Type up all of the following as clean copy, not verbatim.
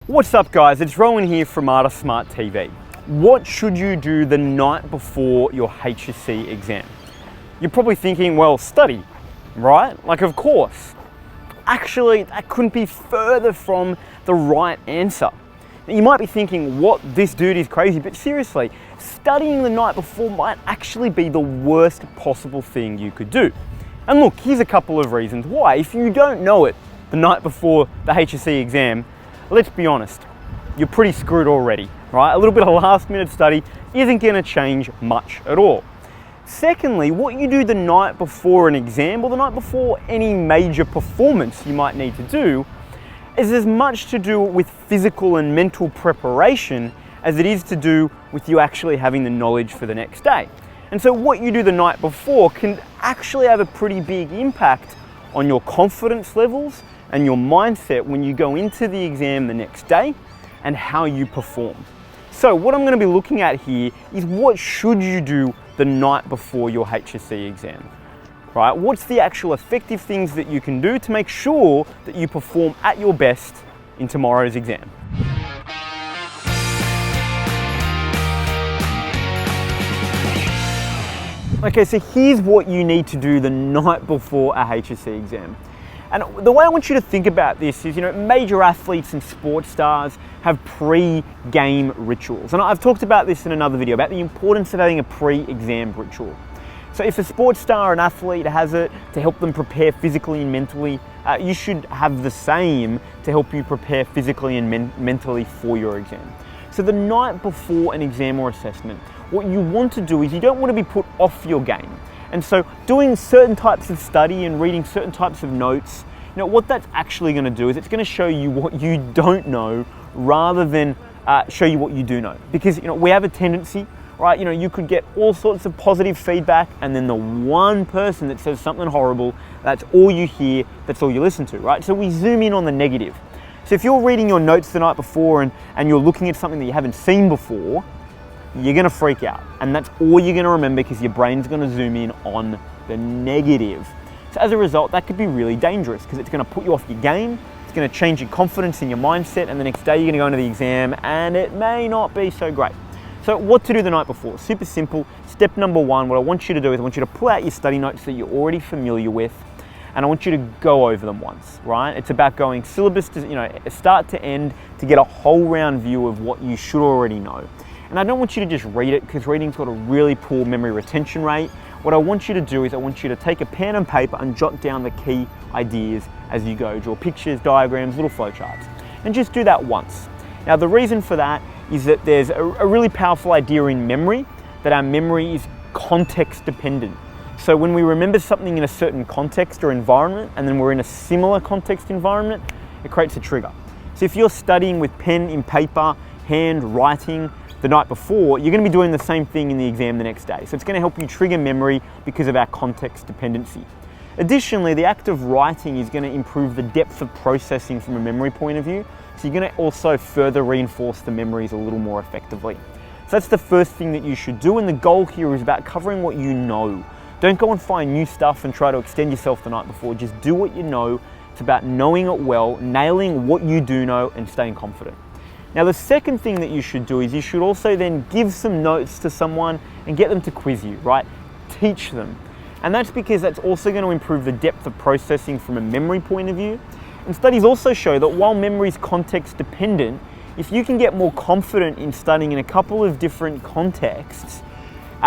What's up guys, it's Rowan here from Artist Smart TV. What should you do the night before your HSC exam? You're probably thinking, well, study, right? Like, of course. Actually, that couldn't be further from the right answer. Now, you might be thinking, what, this dude is crazy, but seriously, studying the night before might actually be the worst possible thing you could do. And look, here's a couple of reasons why. If you don't know it the night before the HSC exam, let's be honest, you're pretty screwed already, right? A little bit of last minute study isn't gonna change much at all. Secondly, what you do the night before an exam or the night before any major performance you might need to do is as much to do with physical and mental preparation as it is to do with you actually having the knowledge for the next day. And so what you do the night before can actually have a pretty big impact on your confidence levels and your mindset when you go into the exam the next day and how you perform. So what I'm going to be looking at here is what should you do the night before your HSC exam, right? What's the actual effective things that you can do to make sure that you perform at your best in tomorrow's exam? Okay, so here's what you need to do the night before a HSC exam. And the way I want you to think about this is, major athletes and sports stars have pre-game rituals. And I've talked about this in another video, about the importance of having a pre-exam ritual. So if a sports star or an athlete has it to help them prepare physically and mentally, you should have the same to help you prepare physically and mentally for your exam. So the night before an exam or assessment, what you want to do is you don't want to be put off your game. And so doing certain types of study and reading certain types of notes, what that's actually going to do is it's going to show you what you don't know rather than show you what you do know. Because we have a tendency, right? You could get all sorts of positive feedback and then the one person that says something horrible, that's all you hear, that's all you listen to, right? So we zoom in on the negative. So if you're reading your notes the night before and you're looking at something that you haven't seen before, you're gonna freak out. And that's all you're gonna remember because your brain's gonna zoom in on the negative. So as a result, that could be really dangerous because it's gonna put you off your game, it's gonna change your confidence in your mindset, and the next day you're gonna go into the exam and it may not be so great. So what to do the night before? Super simple. Step number one, what I want you to do is I want you to pull out your study notes that you're already familiar with, and I want you to go over them once, right? It's about going syllabus to, start to end to get a whole round view of what you should already know. And I don't want you to just read it because reading's got a really poor memory retention rate. What I want you to do is I want you to take a pen and paper and jot down the key ideas as you go. Draw pictures, diagrams, little flowcharts, and just do that once. Now the reason for that is that there's a really powerful idea in memory, that our memory is context dependent. So when we remember something in a certain context or environment and then we're in a similar context environment, it creates a trigger. So if you're studying with pen and paper, hand writing, the night before, you're going to be doing the same thing in the exam the next day. So it's going to help you trigger memory because of our context dependency. Additionally, the act of writing is going to improve the depth of processing from a memory point of view. So you're going to also further reinforce the memories a little more effectively. So that's the first thing that you should do. And the goal here is about covering what you know. Don't go and find new stuff and try to extend yourself the night before. Just do what you know. It's about knowing it well, nailing what you do know, and staying confident. Now the second thing that you should do is you should also then give some notes to someone and get them to quiz you, right? Teach them. And that's because that's also going to improve the depth of processing from a memory point of view. And studies also show that while memory is context dependent, if you can get more confident in studying in a couple of different contexts,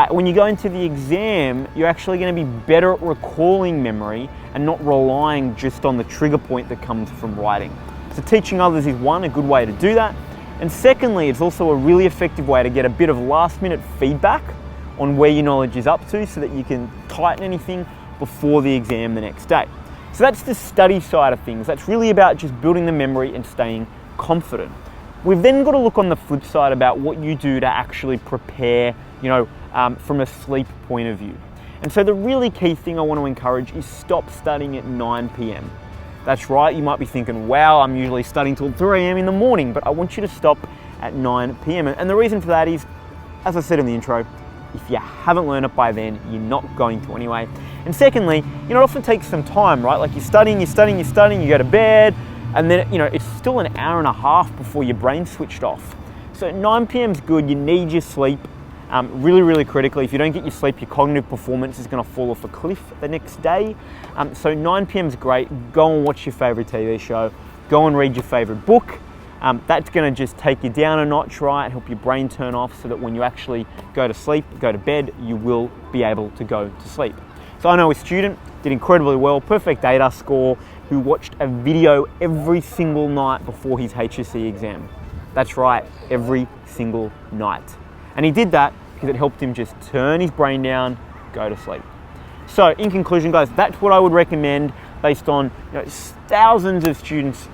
when you go into the exam, you're actually going to be better at recalling memory and not relying just on the trigger point that comes from writing. So teaching others is one, a good way to do that. And secondly, it's also a really effective way to get a bit of last minute feedback on where your knowledge is up to so that you can tighten anything before the exam the next day. So that's the study side of things. That's really about just building the memory and staying confident. We've then got to look on the flip side about what you do to actually prepare, from a sleep point of view. And so the really key thing I want to encourage is stop studying at 9 p.m. That's right, you might be thinking, wow, I'm usually studying till 3 a.m. in the morning, but I want you to stop at 9 p.m. And the reason for that is, as I said in the intro, if you haven't learned it by then, you're not going to anyway. And secondly, it often takes some time, right? Like you're studying, you go to bed, and then, it's still an hour and a half before your brain switched off. So 9 p.m. is good. You need your sleep. Really, really critically, if you don't get your sleep, your cognitive performance is going to fall off a cliff the next day. So 9 p.m. is great. Go and watch your favorite TV show. Go and read your favorite book. That's going to just take you down a notch, right? Help your brain turn off so that when you actually go to sleep, go to bed, you will be able to go to sleep. So I know a student did incredibly well, perfect data score, who watched a video every single night before his HSC exam. That's right, every single night. And he did that because it helped him just turn his brain down, go to sleep. So in conclusion, guys, that's what I would recommend based on thousands of students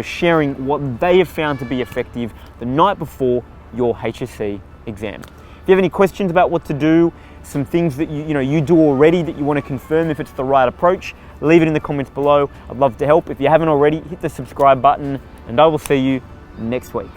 sharing what they have found to be effective the night before your HSC exam. If you have any questions about what to do, some things that you do already that you want to confirm if it's the right approach, leave it in the comments below. I'd love to help. If you haven't already, hit the subscribe button, and I will see you next week.